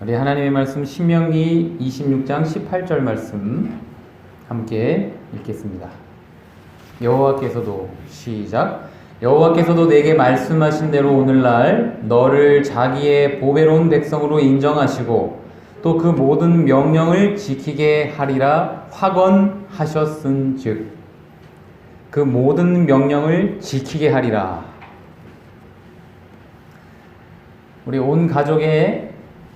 우리 하나님의 말씀 신명기 26장 18절 말씀 함께 읽겠습니다. 여호와께서도 시작. 여호와께서도 내게 말씀하신 대로 오늘날 너를 자기의 보배로운 백성으로 인정하시고 또 그 모든 명령을 지키게 하리라 확언하셨은즉. 그 모든 명령을 지키게 하리라. 우리 온 가족의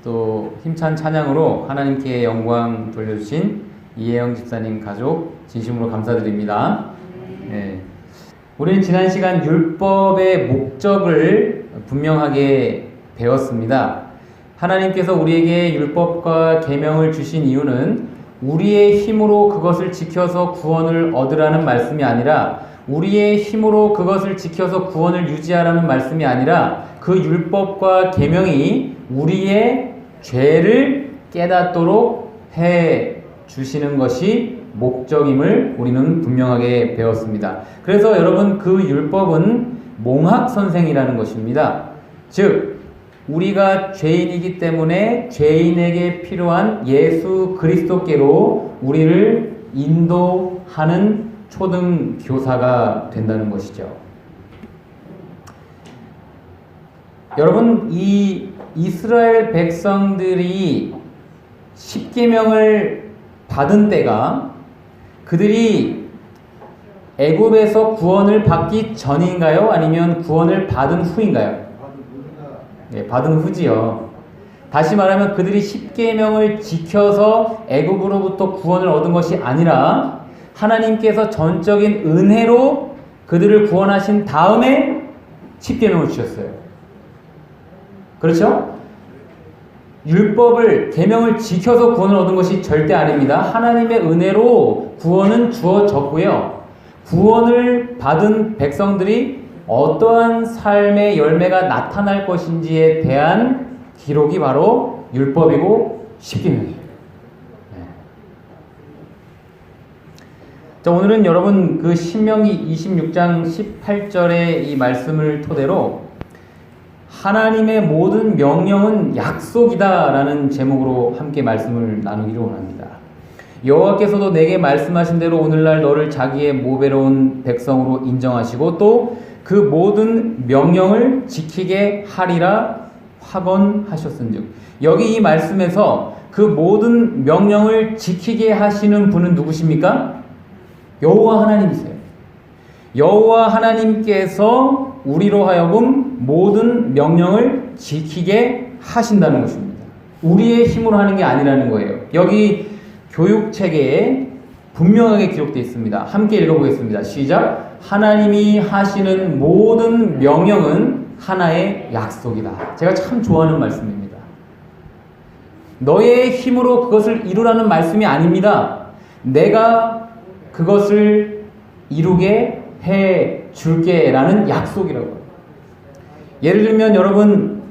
또 힘찬 찬양으로 하나님께 영광 돌려주신 이혜영 집사님 가족 진심으로 감사드립니다. 네. 우리는 지난 시간 율법의 목적을 분명하게 배웠습니다. 하나님께서 우리에게 율법과 계명을 주신 이유는 우리의 힘으로 그것을 지켜서 구원을 얻으라는 말씀이 아니라, 우리의 힘으로 그것을 지켜서 구원을 유지하라는 말씀이 아니라, 그 율법과 계명이 우리의 죄를 깨닫도록 해 주시는 것이 목적임을 우리는 분명하게 배웠습니다. 그래서 여러분, 그 율법은 몽학선생이라는 것입니다. 즉, 우리가 죄인이기 때문에 죄인에게 필요한 예수 그리스도께로 우리를 인도하는 초등교사가 된다는 것이죠. 여러분, 이 이스라엘 백성들이 십계명을 받은 때가 그들이 애굽에서 구원을 받기 전인가요? 아니면 구원을 받은 후인가요? 네, 받은 후지요. 다시 말하면 그들이 십계명을 지켜서 애굽으로부터 구원을 얻은 것이 아니라 하나님께서 전적인 은혜로 그들을 구원하신 다음에 십계명을 주셨어요. 그렇죠? 율법을, 계명을 지켜서 구원을 얻은 것이 절대 아닙니다. 하나님의 은혜로 구원은 주어졌고요. 구원을 받은 백성들이 어떠한 삶의 열매가 나타날 것인지에 대한 기록이 바로 율법이고 십계명이에요. 네. 자, 오늘은 여러분 그 신명기 26장 18절의 이 말씀을 토대로 하나님의 모든 명령은 약속이다 라는 제목으로 함께 말씀을 나누기를 원합니다. 여호와께서도 내게 말씀하신 대로 오늘날 너를 자기의 모배로운 백성으로 인정하시고 또 그 모든 명령을 지키게 하리라 확언하셨은즉. 여기 이 말씀에서 그 모든 명령을 지키게 하시는 분은 누구십니까? 여호와 하나님이세요. 여호와 하나님께서 우리로 하여금 모든 명령을 지키게 하신다는 것입니다. 우리의 힘으로 하는 게 아니라는 거예요. 여기 교육체계에 분명하게 기록되어 있습니다. 함께 읽어보겠습니다. 시작. 하나님이 하시는 모든 명령은 하나의 약속이다. 제가 참 좋아하는 말씀입니다. 너의 힘으로 그것을 이루라는 말씀이 아닙니다. 내가 그것을 이루게 해 줄게 라는 약속이라고요. 예를 들면 여러분,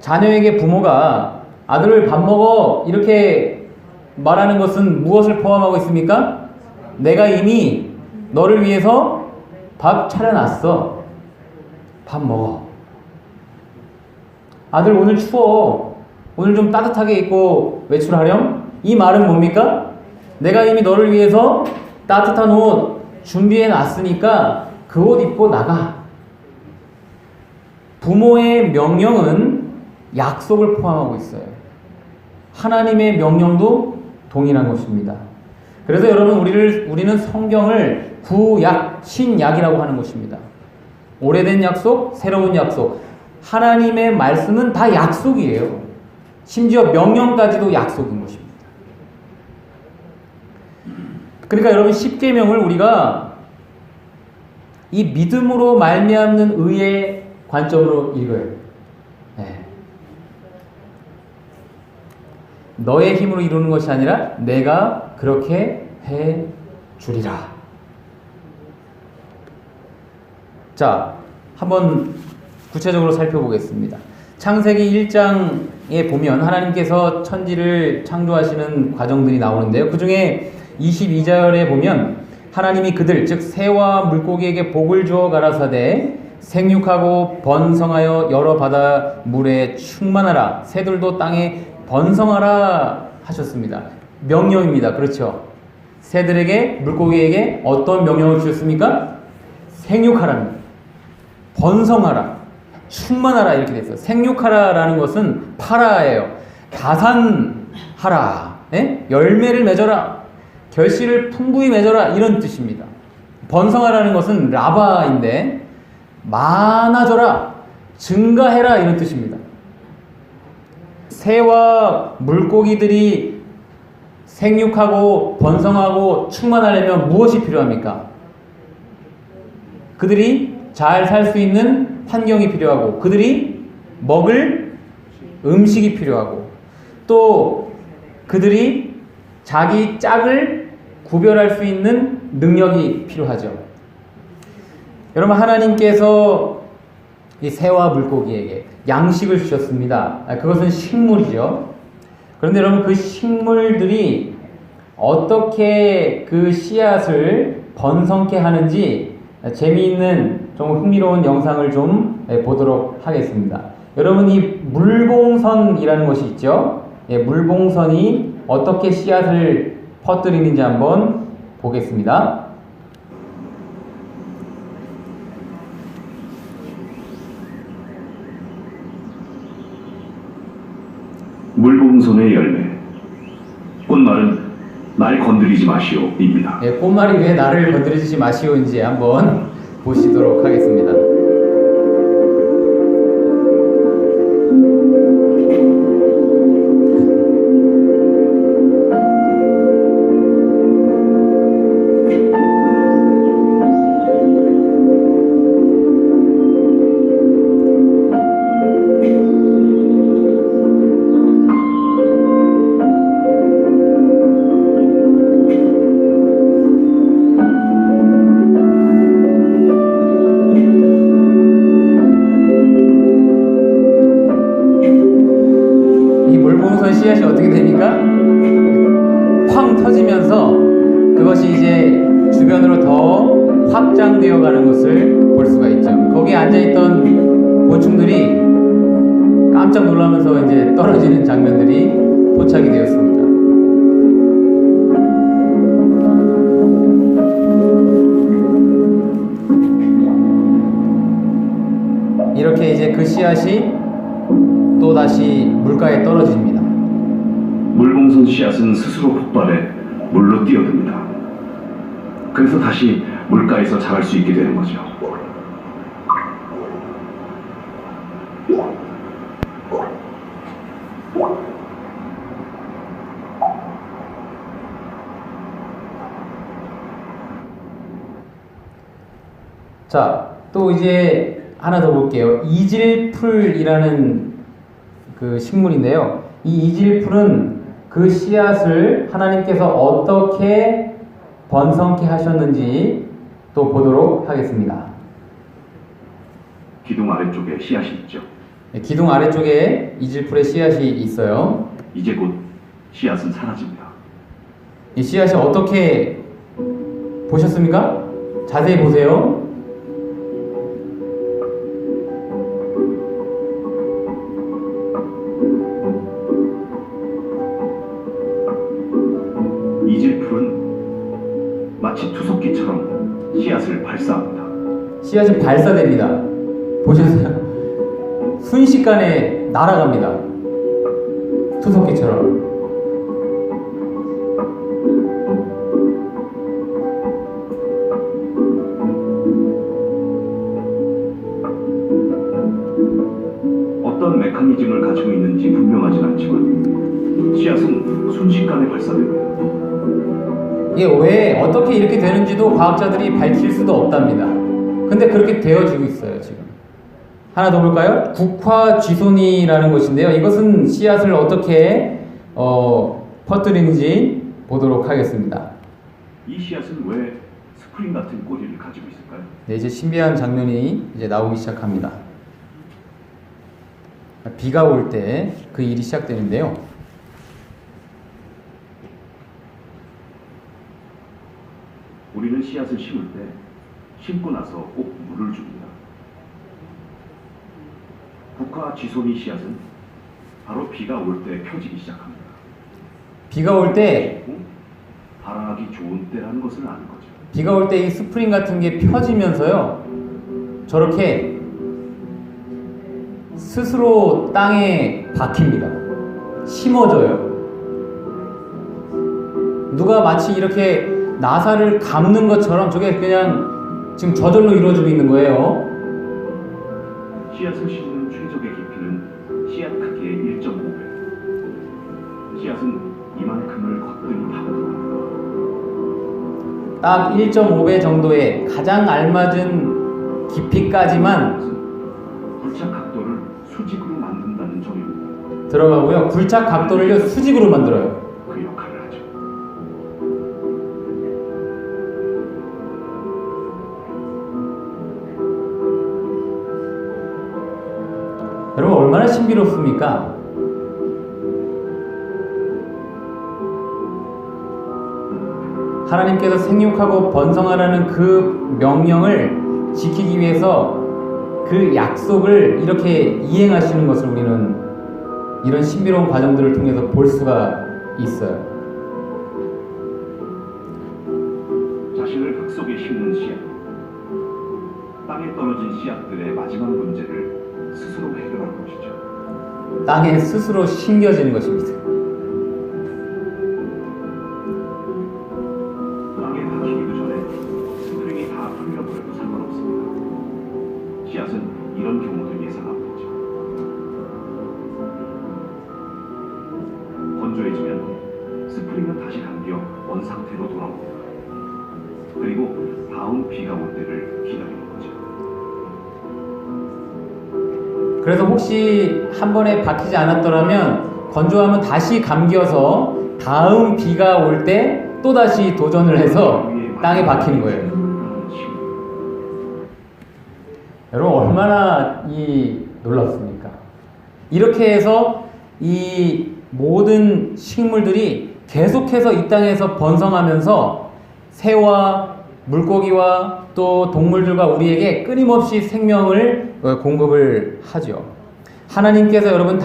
자녀에게 부모가 아들을 밥 먹어 이렇게 말하는 것은 무엇을 포함하고 있습니까? 내가 이미 너를 위해서 밥 차려놨어. 밥 먹어. 아들 오늘 추워. 오늘 좀 따뜻하게 입고 외출하렴? 이 말은 뭡니까? 내가 이미 너를 위해서 따뜻한 옷 준비해 놨으니까 그 옷 입고 나가. 부모의 명령은 약속을 포함하고 있어요. 하나님의 명령도 동일한 것입니다. 그래서 여러분, 우리는 성경을 구약, 신약이라고 하는 것입니다. 오래된 약속, 새로운 약속. 하나님의 말씀은 다 약속이에요. 심지어 명령까지도 약속인 것입니다. 그러니까 여러분, 십계명을 우리가 이 믿음으로 말미암는 의의 관점으로 읽어요. 네. 너의 힘으로 이루는 것이 아니라 내가 그렇게 해 주리라. 자, 한번 구체적으로 살펴보겠습니다. 창세기 1장에 보면 하나님께서 천지를 창조하시는 과정들이 나오는데요. 그 중에 22절에 보면 하나님이 그들, 즉 새와 물고기에게 복을 주어 가라사대 생육하고 번성하여 여러 바다 물에 충만하라. 새들도 땅에 번성하라 하셨습니다. 명령입니다. 그렇죠? 새들에게, 물고기에게 어떤 명령을 주셨습니까? 생육하라는, 번성하라, 충만하라 이렇게 됐어요. 생육하라라는 것은 파라예요. 가산하라, 열매를 맺어라, 결실을 풍부히 맺어라 이런 뜻입니다. 번성하라는 것은 라바인데 많아져라, 증가해라 이런 뜻입니다. 새와 물고기들이 생육하고 번성하고 충만하려면 무엇이 필요합니까? 그들이 잘 살 수 있는 환경이 필요하고, 그들이 먹을 음식이 필요하고, 또 그들이 자기 짝을 구별할 수 있는 능력이 필요하죠. 여러분, 하나님께서 이 새와 물고기에게 양식을 주셨습니다. 그것은 식물이죠. 그런데 여러분, 그 식물들이 어떻게 그 씨앗을 번성케 하는지 재미있는 좀 흥미로운 영상을 좀 보도록 하겠습니다. 여러분, 이 물봉선이라는 것이 있죠. 물봉선이 어떻게 씨앗을 퍼뜨리는지 한번 보겠습니다. 물봉선의 열매. 꽃말은 날 건드리지 마시오입니다. 꽃말이 왜 나를 건드리지 마시오인지 한번 보시도록 하겠습니다. 씨앗이 어떻게 됩니까? 쾅 터지면서 그것이 이제 주변으로 더 확장되어 가는 것을 볼 수가 있죠. 거기에 앉아있던 곤충들이 깜짝 놀라면서 이제 떨어지는 장면들이 포착이 되었습니다. 이렇게 이제 그 씨앗이 또 다시 물가에 떨어집니다. 물봉선 씨앗은 스스로 폭발해 물로 뛰어듭니다. 그래서 다시 물가에서 자랄 수 있게 되는 거죠. 자, 또 이제 하나 더 볼게요. 이질풀이라는 그 식물인데요. 이 이질풀은 그 씨앗을 하나님께서 어떻게 번성케 하셨는지 또 보도록 하겠습니다. 기둥 아래쪽에 씨앗이 있죠. 기둥 아래쪽에 이질풀의 씨앗이 있어요. 이제 곧 씨앗은 사라집니다. 이 씨앗이 어떻게 보셨습니까? 자세히 보세요. 이질풀은 마치 투석기처럼 씨앗을 발사합니다. 씨앗이 발사됩니다. 보셨어요? 순식간에 날아갑니다. 투석기처럼. 어떤 메커니즘을 가지고 있는지 분명하진 않지만 씨앗은 순식간에 발사됩니다. 이게 왜 어떻게 이렇게 되는지도 과학자들이 밝힐 수도 없답니다. 근데 그렇게 되어지고 있어요, 지금. 하나 더 볼까요? 국화쥐손이라는 것인데요. 이것은 씨앗을 어떻게 퍼뜨리는지 보도록 하겠습니다. 이 씨앗은 왜 스프링 같은 꼬리를 가지고 있을까요? 네, 이제 신비한 장면이 이제 나오기 시작합니다. 비가 올 때 그 일이 시작되는데요. 우리는 씨앗을 심을 때 심고 나서 꼭 물을 줍니다. 국가 지손이 씨앗은 바로 비가 올 때 펴지기 시작합니다. 비가 올 때 발화하기 좋은 때라는 것을 아는 거죠. 비가 올 때 이 스프링 같은 게 펴지면서요, 저렇게 스스로 땅에 박힙니다. 심어져요. 누가 마치 이렇게 나사를 감는 것처럼 저게 그냥 지금 저절로 이루어지고 있는 거예요. 씨앗을 심는 최적의 깊이는 씨앗 크기의 1.5배. 씨앗은 이만큼을 거뜬히 파고듭니다. 딱 1.5배 정도의 가장 알맞은 깊이까지만 굴착 각도를 수직으로 만든다는 점입니다. 들어가고요. 굴착 각도를요, 수직으로 만들어요. 그 역할을 하죠. 여러분, 얼마나 신비롭습니까? 하나님께서 생육하고 번성하라는 그 명령을 지키기 위해서 그 약속을 이렇게 이행하시는 것을 우리는 이런 신비로운 과정들을 통해서 볼 수가 있어요. 자신을 흙 속에 심는 씨앗, 땅에 떨어진 씨앗들의 마지막 문제를 스스로 해결할 것이죠. 땅에 스스로 심겨지는 것입니다. 땅에 박히기도 전에 스프링이 다 풀려버려도 상관없습니다. 씨앗은 이런 경우도 예상하고 있죠. 건조해지면 스프링은 다시 감겨 원 상태로 돌아옵니다. 그리고 다음 비가 올 때를 기다리는 거죠. 그래서 혹시 한 번에 박히지 않았더라면 건조하면 다시 감겨서 다음 비가 올 때 또다시 도전을 해서 땅에 박히는 거예요. 여러분, 얼마나 놀랍습니까? 이렇게 해서 이 모든 식물들이 계속해서 이 땅에서 번성하면서 새와 물고기와 또 동물들과 우리에게 끊임없이 생명을 공급을 하죠. 하나님께서 여러분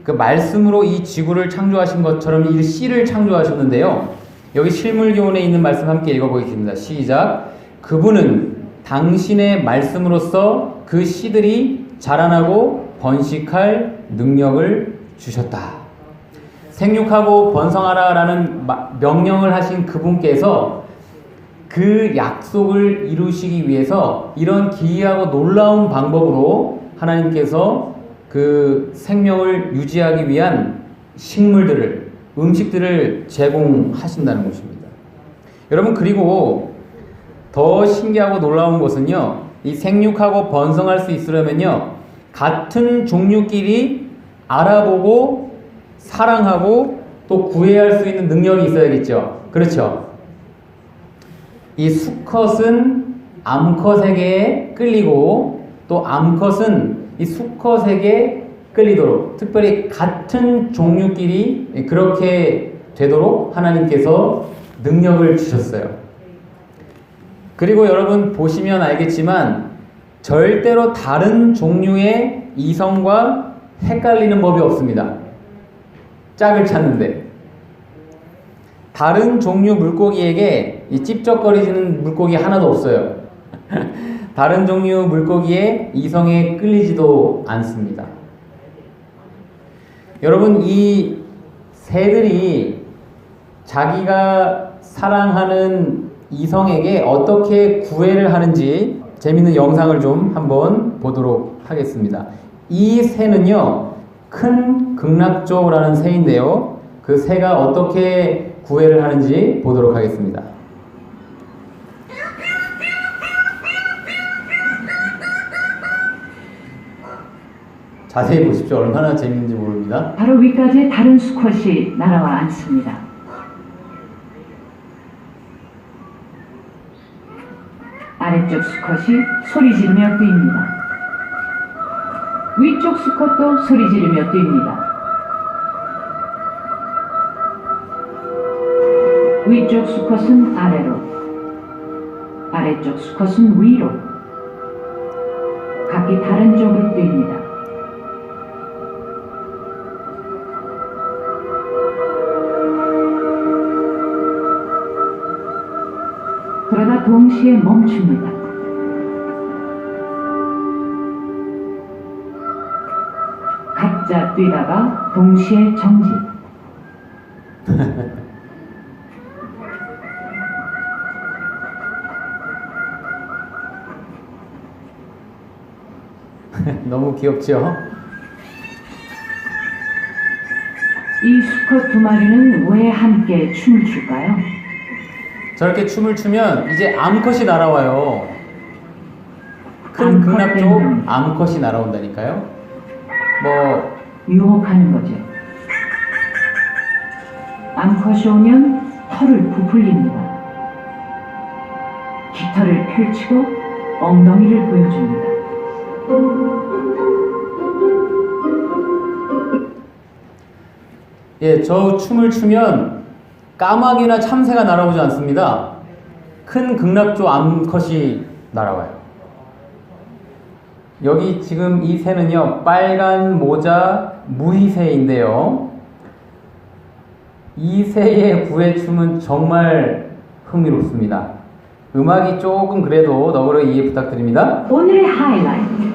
그 말씀으로 이 지구를 창조하신 것처럼 이 씨를 창조하셨는데요. 여기 실물교훈에 있는 말씀 함께 읽어보겠습니다. 시작. 그분은 당신의 말씀으로써 그 씨들이 자라나고 번식할 능력을 주셨다. 생육하고 번성하라 라는 명령을 하신 그분께서 그 약속을 이루시기 위해서 이런 기이하고 놀라운 방법으로 하나님께서 그 생명을 유지하기 위한 식물들을, 음식들을 제공하신다는 것입니다. 여러분, 그리고 더 신기하고 놀라운 것은요, 이 생육하고 번성할 수 있으려면요, 같은 종류끼리 알아보고 사랑하고 또 구애할 수 있는 능력이 있어야겠죠. 그렇죠? 이 수컷은 암컷에게 끌리고 또 암컷은 이 수컷에게 끌리도록, 특별히 같은 종류끼리 그렇게 되도록 하나님께서 능력을 주셨어요. 그리고 여러분 보시면 알겠지만 절대로 다른 종류의 이성과 헷갈리는 법이 없습니다. 짝을 찾는데 다른 종류 물고기에게 이 찝쩍거리는 물고기 하나도 없어요. 다른 종류 물고기의 이성에 끌리지도 않습니다. 여러분, 이 새들이 자기가 사랑하는 이성에게 어떻게 구애를 하는지 재밌는 영상을 좀 한번 보도록 하겠습니다. 이 새는요, 큰 극락조라는 새인데요, 그 새가 어떻게 구애를 하는지 보도록 하겠습니다. 자세히 보십시오. 얼마나 재밌는지 모릅니다. 바로 위까지 다른 수컷이 날아와 앉습니다. 아래쪽 수컷이 소리 지르며 뛰입니다. 위쪽 수컷도 소리 지르며 뛰입니다. 위쪽 수컷은 아래로, 아래쪽 수컷은 위로, 각기 다른 쪽으로 뛰입니다. 뛰다가 동시에 멈춥니다. 각자 뛰다가 동시에 정지. 너무 귀엽죠? 이 수컷 두 마리는 왜 함께 춤을 출까요? 저렇게 춤을 추면 이제 암컷이 날아와요. 큰 암컷 극락 쪽 때문에. 암컷이 날아온다니까요. 뭐 유혹하는 거죠. 암컷이 오면 털을 부풀립니다. 깃털을 펼치고 엉덩이를 보여줍니다. 예, 저 춤을 추면 까마귀나 참새가 날아오지 않습니다. 큰 극락조 암컷이 날아와요. 여기 지금 이 새는요, 빨간 모자 무희새인데요. 이 새의 구애춤은 정말 흥미롭습니다. 음악이 조금 그래도 너그러 이해 부탁드립니다. 오늘의 하이라이트.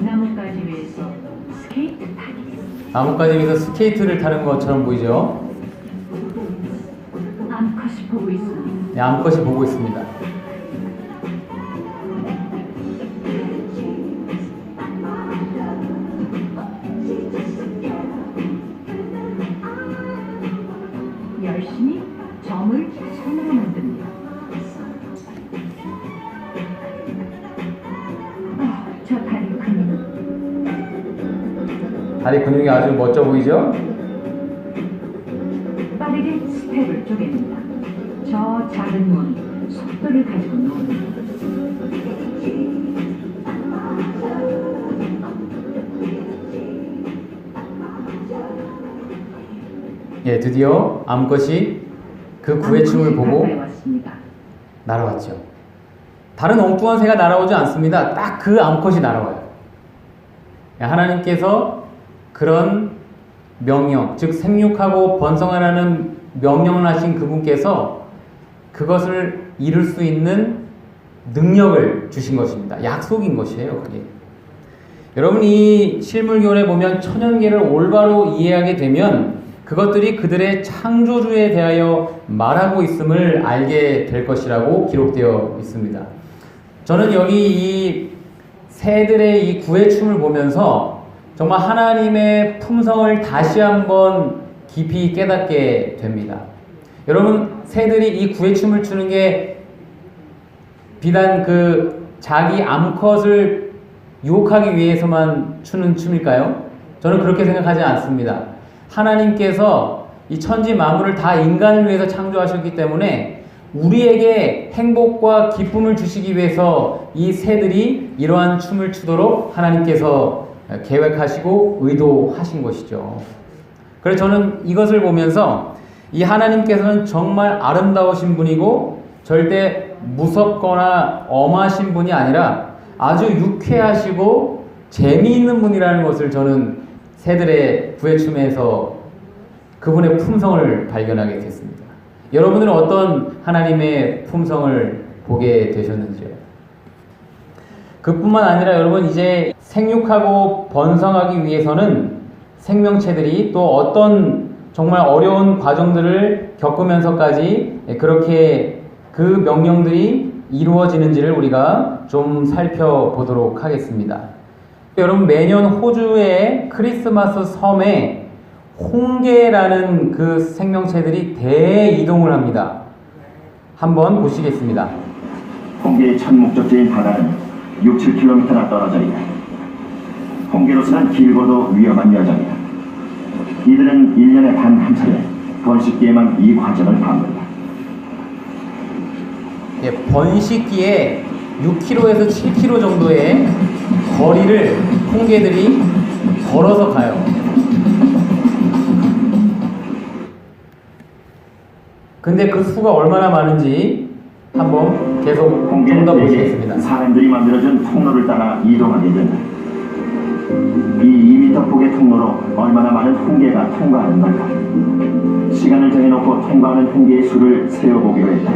나뭇가지 위에서 스케이트 타기. 나뭇가지 위에서 스케이트를 타는 것처럼 보이죠? 암컷이 보고 있습니다. 네, 암컷이 보고 있습니다. 열심히 점을 손으로 만듭니다. 저 다리 근육. 다리 근육이 아주 멋져 보이죠? 빠르게 스텝을 쪼갭니다. 저 작은 몸이 속도를 가지고 노는. 예, 드디어 암컷이 그 구애춤을 보고 가까이 왔습니다. 날아왔죠. 다른 엉뚱한 새가 날아오지 않습니다. 딱 그 암컷이 날아와요. 하나님께서 그런 명령, 즉 생육하고 번성하라는 명령을 하신 그분께서 그것을 이룰 수 있는 능력을 주신 것입니다. 약속인 것이에요, 그게. 여러분, 이 실물교훈에 보면 천연계를 올바로 이해하게 되면 그것들이 그들의 창조주에 대하여 말하고 있음을 알게 될 것이라고 기록되어 있습니다. 저는 여기 이 새들의 이 구애춤을 보면서 정말 하나님의 품성을 다시 한번 깊이 깨닫게 됩니다. 여러분, 새들이 이 구애춤을 추는 게 비단 그 자기 암컷을 유혹하기 위해서만 추는 춤일까요? 저는 그렇게 생각하지 않습니다. 하나님께서 이 천지 만물을 다 인간을 위해서 창조하셨기 때문에 우리에게 행복과 기쁨을 주시기 위해서 이 새들이 이러한 춤을 추도록 하나님께서 계획하시고 의도하신 것이죠. 그래서 저는 이것을 보면서 이 하나님께서는 정말 아름다우신 분이고 절대 무섭거나 엄하신 분이 아니라 아주 유쾌하시고 재미있는 분이라는 것을 저는 새들의 구애춤에서 그분의 품성을 발견하게 됐습니다. 여러분은 어떤 하나님의 품성을 보게 되셨는지요? 그뿐만 아니라 여러분, 이제 생육하고 번성하기 위해서는 생명체들이 또 어떤 정말 어려운 과정들을 겪으면서까지 그렇게 그 명령들이 이루어지는지를 우리가 좀 살펴보도록 하겠습니다. 여러분, 매년 호주의 크리스마스 섬에 홍게라는 그 생명체들이 대이동을 합니다. 한번 보시겠습니다. 홍게의 첫 목적지인 바다는 6, 7km나 떨어져 있다. 홍게로서는 길고도 위험한 여정이다. 이들은 1년에 단 한 차례 번식기에만 이 과정을 밟는다. 예, 번식기에 6km에서 7km 정도의 거리를 홍게들이 걸어서 가요. 근데 그 수가 얼마나 많은지 한번 계속 좀 더 홍게는 보시겠습니다. 사람들이 만들어준 통로를 따라 이동하게 된다. 이 2m 폭의 통로로 얼마나 많은 홍게가 통과하는 걸까? 시간을 정해놓고 통과하는 홍게의 수를 세어보기로 했다.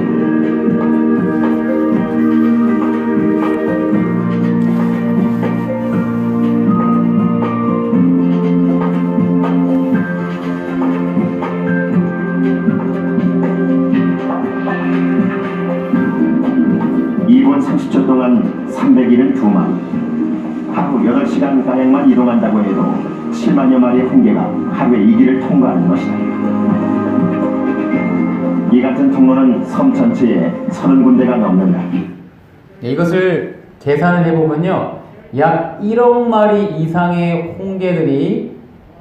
이번 30초 동안 372마리, 하루 8시간가량만 이동한다고 해도 7만여 마리의 홍게가 하루에 이 길을 통과하는 것이다. 이 같은 통로는 섬 전체에 30군데가 넘는다. 네, 이것을 계산을 해보면요, 약 1억 마리 이상의 홍게들이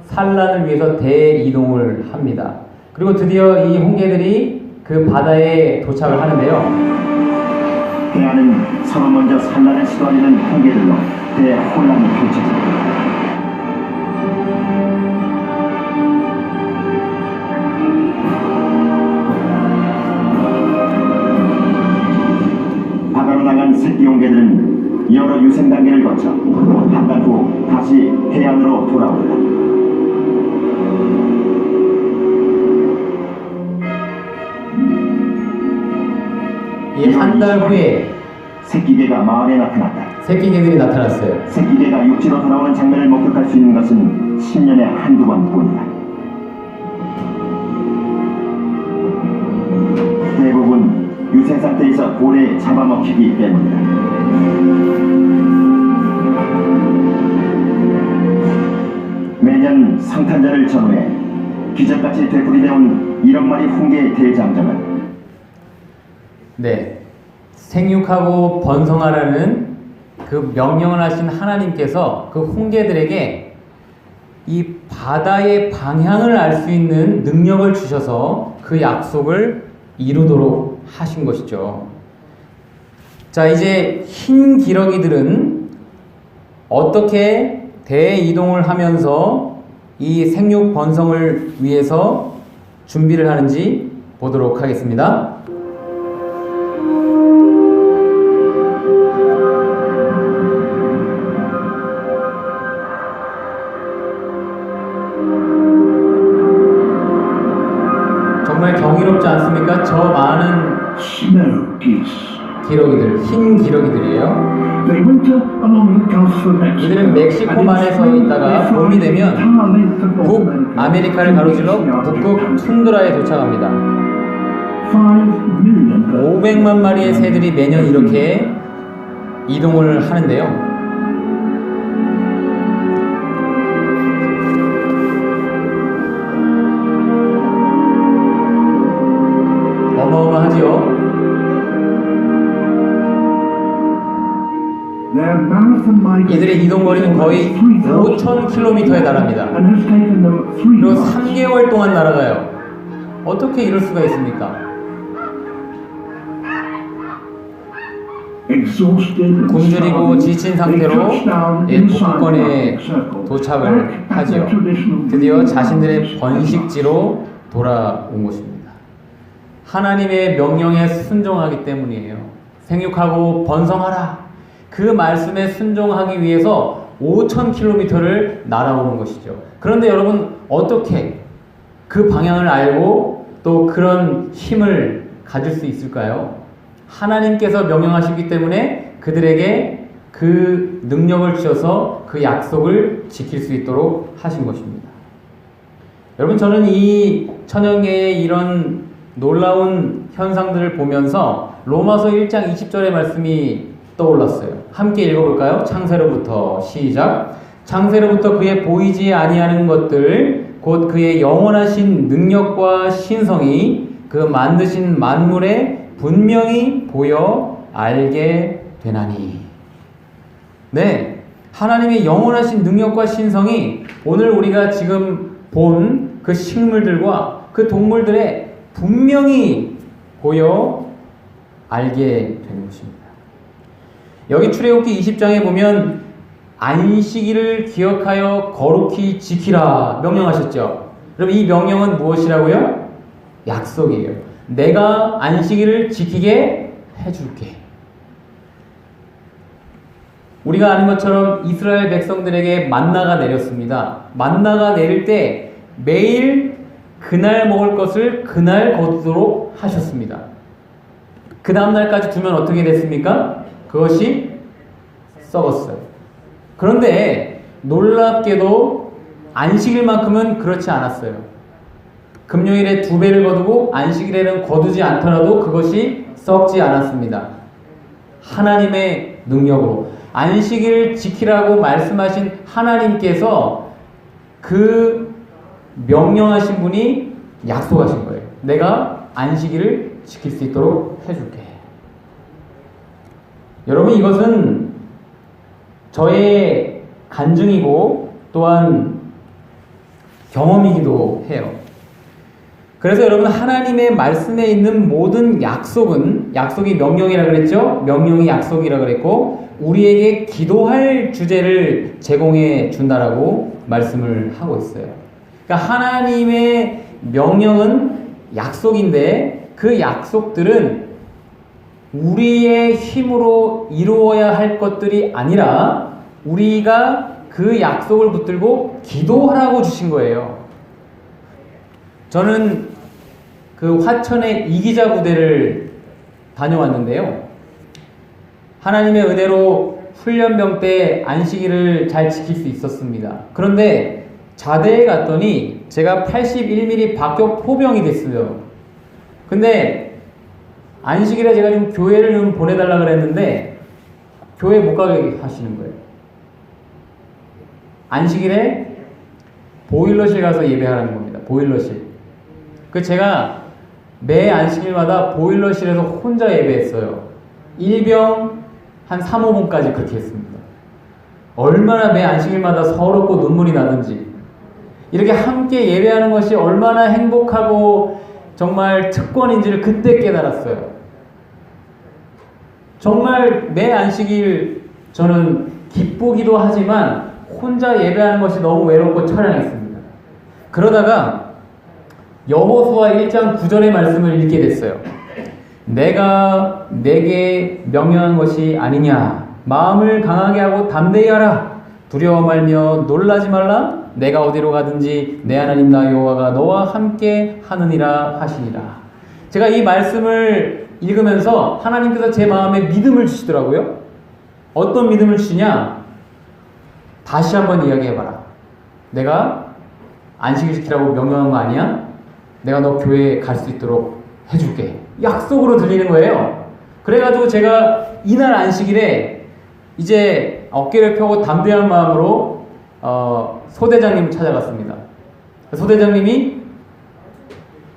산란을 위해서 대이동을 합니다. 그리고 드디어 이 홍게들이 그 바다에 도착을 하는데요. 해안은 서로 먼저 산란을 시도하려는 홍게들로 대혼란이 펼쳐진다. 바다로 나간 새끼 홍게들은 여러 유생 단계를 거쳐 한 달 후 다시 해안으로 돌아온다. 이 한 달 후에 새끼개가 마을에 나타났다. 새끼개들이 나타났어요. 새끼개가 육지로 돌아오는 장면을 목격할 수 있는 것은 10년에 한두 번뿐이다. 대부분 유생 상태에서 고래에 잡아먹히기 때문이다. 매년 성탄절을 전후해 기적같이 되풀이되온 1억 마리 홍게의 대장정은 네, 생육하고 번성하라는 그 명령을 하신 하나님께서 그 홍게들에게 이 바다의 방향을 알 수 있는 능력을 주셔서 그 약속을 이루도록 하신 것이죠. 자, 이제 흰 기러기들은 어떻게 대이동을 하면서 이 생육 번성을 위해서 준비를 하는지 보도록 하겠습니다. 정말 경이롭지 않습니까? 저 많은 Snow geese. 기러기들, 흰 기러기들이에요. They winter along the Gulf of Mexico. 이들은 멕시코만에서 있다가 봄이 되면 북아메리카를 가로질러 북극 툰드라에 도착합니다. 500만 마리의 새들이 매년 이렇게 이동을 하는데요. 어마어마하지요. 이들의 이동거리는 거의 5,000km에 달합니다. 그리고 3개월 동안 날아가요. 어떻게 이럴 수가 있습니까? 굶주리고 지친 상태로 북극권에 도착을 하지요. 드디어 자신들의 번식지로 돌아온 것입니다. 하나님의 명령에 순종하기 때문이에요. 생육하고 번성하라. 그 말씀에 순종하기 위해서 5,000km를 날아오는 것이죠. 그런데 여러분, 어떻게 그 방향을 알고 또 그런 힘을 가질 수 있을까요? 하나님께서 명령하시기 때문에 그들에게 그 능력을 주셔서 그 약속을 지킬 수 있도록 하신 것입니다. 여러분, 저는 이 천연계의 이런 놀라운 현상들을 보면서 로마서 1장 20절의 말씀이 떠올랐어요. 함께 읽어볼까요? 창세로부터 시작. 창세로부터 그의 보이지 아니하는 것들 곧 그의 영원하신 능력과 신성이 그 만드신 만물에 분명히 보여 알게 되나니. 네, 하나님의 영원하신 능력과 신성이 오늘 우리가 지금 본 그 식물들과 그 동물들에 분명히 보여 알게 되는 것입니다. 여기 출애굽기 20장에 보면 안식일을 기억하여 거룩히 지키라 명령하셨죠. 그럼 이 명령은 무엇이라고요? 약속이에요. 내가 안식일을 지키게 해줄게. 우리가 아는 것처럼 이스라엘 백성들에게 만나가 내렸습니다. 만나가 내릴 때 매일 그날 먹을 것을 그날 거두도록 하셨습니다. 그 다음날까지 두면 어떻게 됐습니까? 그것이 썩었어요. 그런데 놀랍게도 안식일만큼은 그렇지 않았어요. 금요일에 2배를 거두고 안식일에는 거두지 않더라도 그것이 썩지 않았습니다. 하나님의 능력으로 안식일을 지키라고 말씀하신 하나님께서 그 명령하신 분이 약속하신 거예요. 내가 안식일을 지킬 수 있도록 해줄게. 여러분, 이것은 저의 간증이고 또한 경험이기도 해요. 그래서 여러분, 하나님의 말씀에 있는 모든 약속은, 약속이 명령이라 그랬죠? 명령이 약속이라 그랬고, 우리에게 기도할 주제를 제공해 준다라고 말씀을 하고 있어요. 그러니까 하나님의 명령은 약속인데 그 약속들은 우리의 힘으로 이루어야 할 것들이 아니라 우리가 그 약속을 붙들고 기도하라고 주신 거예요. 저는 그 화천의 이기자 부대를 다녀왔는데요. 하나님의 은혜로 훈련병 때 안식일을 잘 지킬 수 있었습니다. 그런데 자대에 갔더니 제가 81mm 박격 포병이 됐어요. 근데 안식일에 제가 좀 교회를 좀 보내달라 그랬는데 교회 못 가게 하시는 거예요. 안식일에 보일러실 가서 예배하라는 겁니다. 보일러실. 그 제가 매 안식일마다 보일러실에서 혼자 예배했어요. 일병 한 3, 5분까지 그렇게 했습니다. 얼마나 매 안식일마다 서럽고 눈물이 나든지 이렇게 함께 예배하는 것이 얼마나 행복하고 정말 특권인지를 그때 깨달았어요. 정말 매 안식일 저는 기쁘기도 하지만 혼자 예배하는 것이 너무 외롭고 처량했습니다. 그러다가 여호수아 1장 9절의 말씀을 읽게 됐어요. 내가 내게 명령한 것이 아니냐. 마음을 강하게 하고 담대히 하라. 두려워 말며 놀라지 말라. 내가 어디로 가든지 내 하나님 나 여호와가 너와 함께 하느니라 하시니라. 제가 이 말씀을 읽으면서 하나님께서 제 마음에 믿음을 주시더라고요. 어떤 믿음을 주시냐? 다시 한번 이야기해봐라. 내가 안식일 지키라고 명령한 거 아니야? 내가 너 교회에 갈 수 있도록 해줄게. 약속으로 들리는 거예요. 그래가지고 제가 이날 안식일에 이제 어깨를 펴고 담대한 마음으로 소대장님을 찾아갔습니다. 소대장님이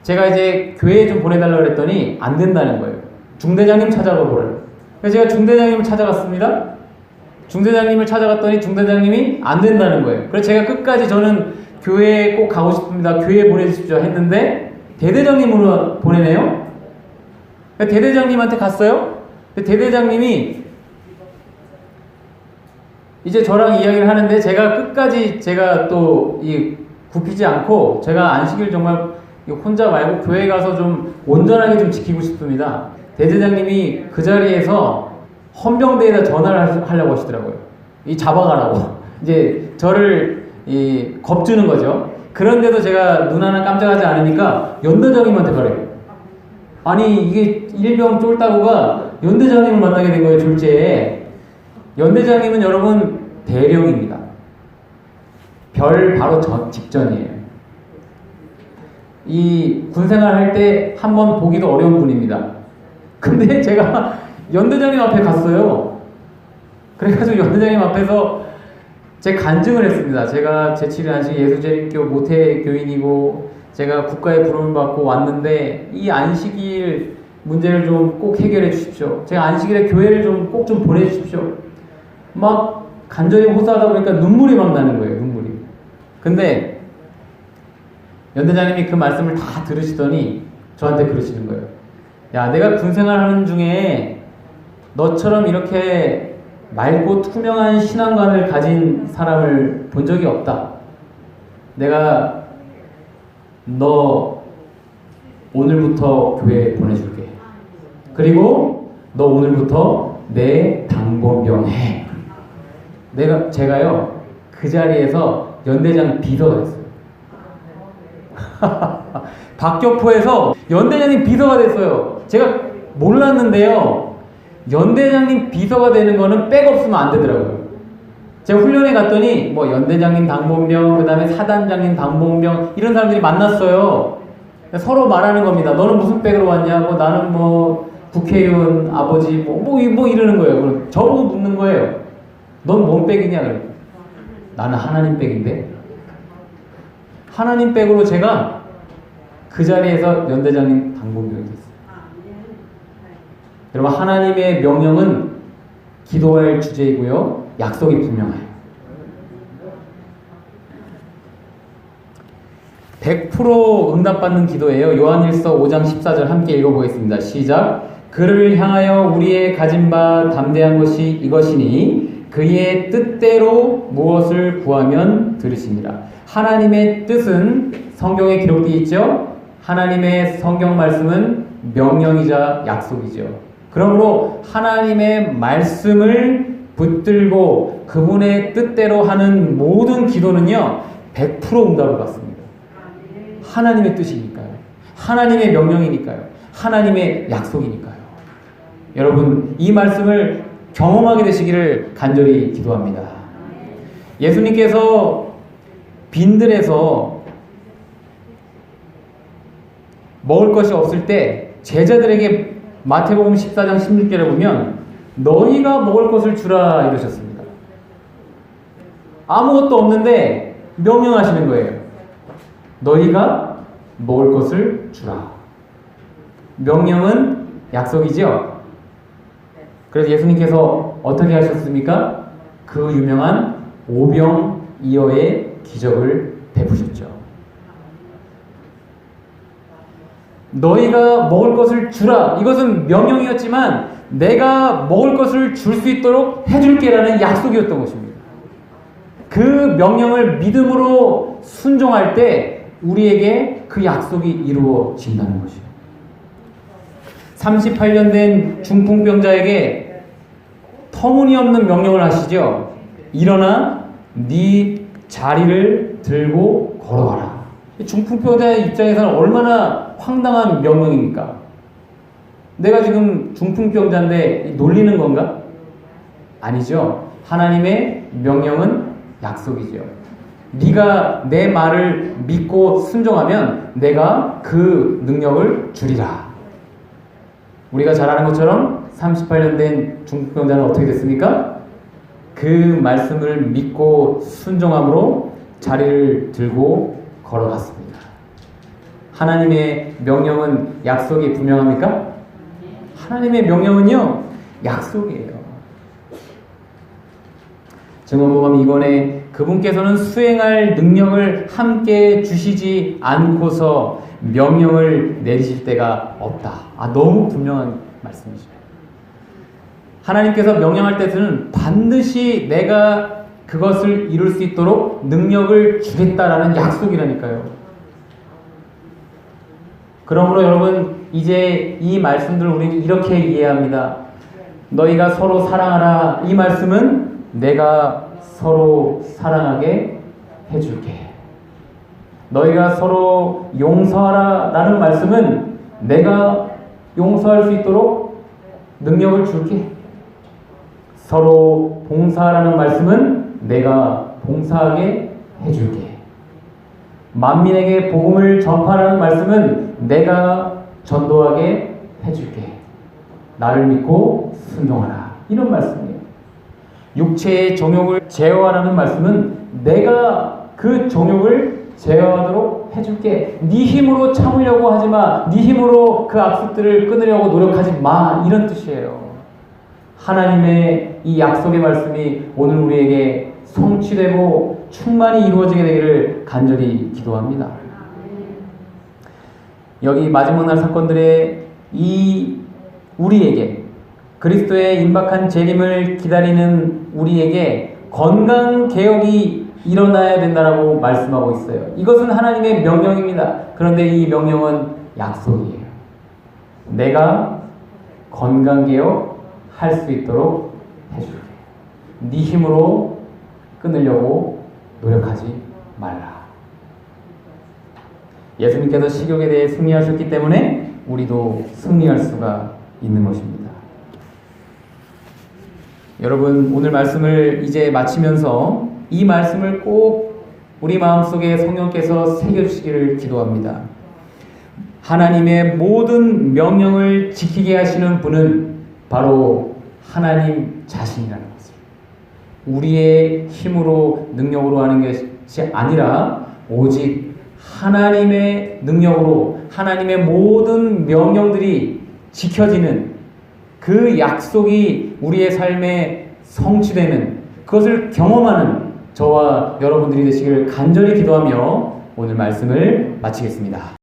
제가 이제 교회에 좀 보내달라고 그랬더니 안 된다는 거예요. 중대장님 찾아가 보래요. 그래서 제가 중대장님을 찾아갔습니다. 중대장님을 찾아갔더니 중대장님이 안 된다는 거예요. 그래서 제가 끝까지 저는 교회에 꼭 가고 싶습니다. 교회에 보내주십시오 했는데 대대장님으로 보내네요. 대대장님한테 갔어요. 대대장님이 이제 저랑 이야기를 하는데 제가 끝까지 제가 또 굽히지 않고 제가 안식일 정말 혼자 말고 교회 가서 좀 온전하게 좀 지키고 싶습니다. 대대장님이 그 자리에서 헌병대에다 전화를 하려고 하시더라고요. 잡아가라고. 이제 저를 겁주는 거죠. 그런데도 제가 눈 하나 깜짝하지 않으니까 연대장님한테 가래요. 아니 이게 일병 쫄따구가 연대장님을 만나게 된 거예요. 졸지에. 연대장님은 여러분 대령입니다. 별 바로 직전이에요. 이 군생활 할 때 한번 보기도 어려운 분입니다. 근데 제가 연대장님 앞에 갔어요. 그래가지고 연대장님 앞에서 제 간증을 했습니다. 제가 제7일 안식 예수재림교 모태 교인이고 제가 국가의 부름을 받고 왔는데 이 안식일 문제를 좀 꼭 해결해 주십시오. 제가 안식일에 교회를 좀 꼭 좀 보내주십시오. 막 간절히 호소하다 보니까 눈물이 막 나는 거예요. 눈물이. 근데 연대장님이 그 말씀을 다 들으시더니 저한테 그러시는 거예요. 야, 내가 군생활 하는 중에 너처럼 이렇게 맑고 투명한 신앙관을 가진 사람을 본 적이 없다. 내가 너 오늘부터 교회에 보내줄게. 그리고 너 오늘부터 내 당번병 해. 제가요 그 자리에서 연대장 비서가 됐어요. 박격포에서 연대장님 비서가 됐어요. 제가 몰랐는데요. 연대장님 비서가 되는 거는 백 없으면 안 되더라고요. 제가 훈련에 갔더니 뭐 연대장님 당번병, 그 다음에 사단장님 당번병 이런 사람들이 만났어요. 서로 말하는 겁니다. 너는 무슨 백으로 왔냐? 뭐 나는 뭐 국회의원 아버지 뭐 이러는 거예요. 그럼 저보고 묻는 거예요. 넌 뭔 백이냐? 그래. 나는 하나님 백인데. 하나님 백으로 제가 그 자리에서 연대장님 당번병이 됐어요. 여러분, 하나님의 명령은 기도할 주제이고요. 약속이 분명해요. 100% 응답받는 기도예요. 요한일서 5장 14절 함께 읽어보겠습니다. 시작. 그를 향하여 우리의 가진 바 담대한 것이 이것이니 그의 뜻대로 무엇을 구하면 들으시니라. 하나님의 뜻은 성경에 기록되어 있죠. 하나님의 성경 말씀은 명령이자 약속이죠. 그러므로 하나님의 말씀을 붙들고 그분의 뜻대로 하는 모든 기도는요 100% 응답을 받습니다. 하나님의 뜻이니까요. 하나님의 명령이니까요. 하나님의 약속이니까요. 여러분, 이 말씀을 경험하게 되시기를 간절히 기도합니다. 예수님께서 빈들에서 먹을 것이 없을 때 제자들에게 마태복음 14장 16절에 보면 너희가 먹을 것을 주라 이러셨습니다. 아무것도 없는데 명령하시는 거예요. 너희가 먹을 것을 주라. 명령은 약속이죠. 그래서 예수님께서 어떻게 하셨습니까? 그 유명한 오병이어의 기적을 베푸셨죠. 너희가 먹을 것을 주라. 이것은 명령이었지만 내가 먹을 것을 줄 수 있도록 해줄게라는 약속이었던 것입니다. 그 명령을 믿음으로 순종할 때 우리에게 그 약속이 이루어진다는 것이에요. 38년 된 중풍병자에게 터무니없는 명령을 하시죠. 일어나 네 자리를 들고 걸어가라. 중풍병자의 입장에서는 얼마나 황당한 명령입니까? 내가 지금 중풍병자인데 놀리는 건가? 아니죠. 하나님의 명령은 약속이죠. 네가 내 말을 믿고 순종하면 내가 그 능력을 주리라. 우리가 잘 아는 것처럼 38년 된 중풍병자는 어떻게 됐습니까? 그 말씀을 믿고 순종함으로 자리를 들고 걸어갔습니다. 하나님의 명령은 약속이 분명합니까? 하나님의 명령은요 약속이에요. 증언보감 2권에 그분께서는 수행할 능력을 함께 주시지 않고서 명령을 내리실 때가 없다. 너무 분명한 말씀이죠. 하나님께서 명령할 때는 반드시 내가 그것을 이룰 수 있도록 능력을 주겠다라는 약속이라니까요. 그러므로 여러분, 이제 이 말씀들을 우리는 이렇게 이해합니다. 너희가 서로 사랑하라. 이 말씀은 내가 서로 사랑하게 해줄게. 너희가 서로 용서하라 라는 말씀은 내가 용서할 수 있도록 능력을 줄게. 서로 봉사하라는 말씀은 내가 봉사하게 해줄게. 만민에게 복음을 전파하라는 말씀은 내가 전도하게 해줄게. 나를 믿고 순종하라. 이런 말씀이에요. 육체의 정욕을 제어하라는 말씀은 내가 그 정욕을 제어하도록 해줄게. 네 힘으로 참으려고 하지 마. 네 힘으로 그 악습들을 끊으려고 노력하지 마. 이런 뜻이에요. 하나님의 이 약속의 말씀이 오늘 우리에게 성취되고 충만히 이루어지게 되기를 간절히 기도합니다. 여기 마지막 날 사건들의 이 우리에게 그리스도의 임박한 재림을 기다리는 우리에게 건강개혁이 일어나야 된다라고 말씀하고 있어요. 이것은 하나님의 명령입니다. 그런데 이 명령은 약속이에요. 내가 건강개혁 할 수 있도록 해줄게. 네 힘으로 끊으려고 노력하지 말라. 예수님께서 식욕에 대해 승리하셨기 때문에 우리도 승리할 수가 있는 것입니다. 여러분, 오늘 말씀을 이제 마치면서 이 말씀을 꼭 우리 마음속에 성령께서 새겨주시기를 기도합니다. 하나님의 모든 명령을 지키게 하시는 분은 바로 하나님 자신이라는 것을, 우리의 힘으로 능력으로 하는 것이 아니라 오직 하나님의 능력으로 하나님의 모든 명령들이 지켜지는 그 약속이 우리의 삶에 성취되는, 그것을 경험하는 저와 여러분들이 되시기를 간절히 기도하며 오늘 말씀을 마치겠습니다.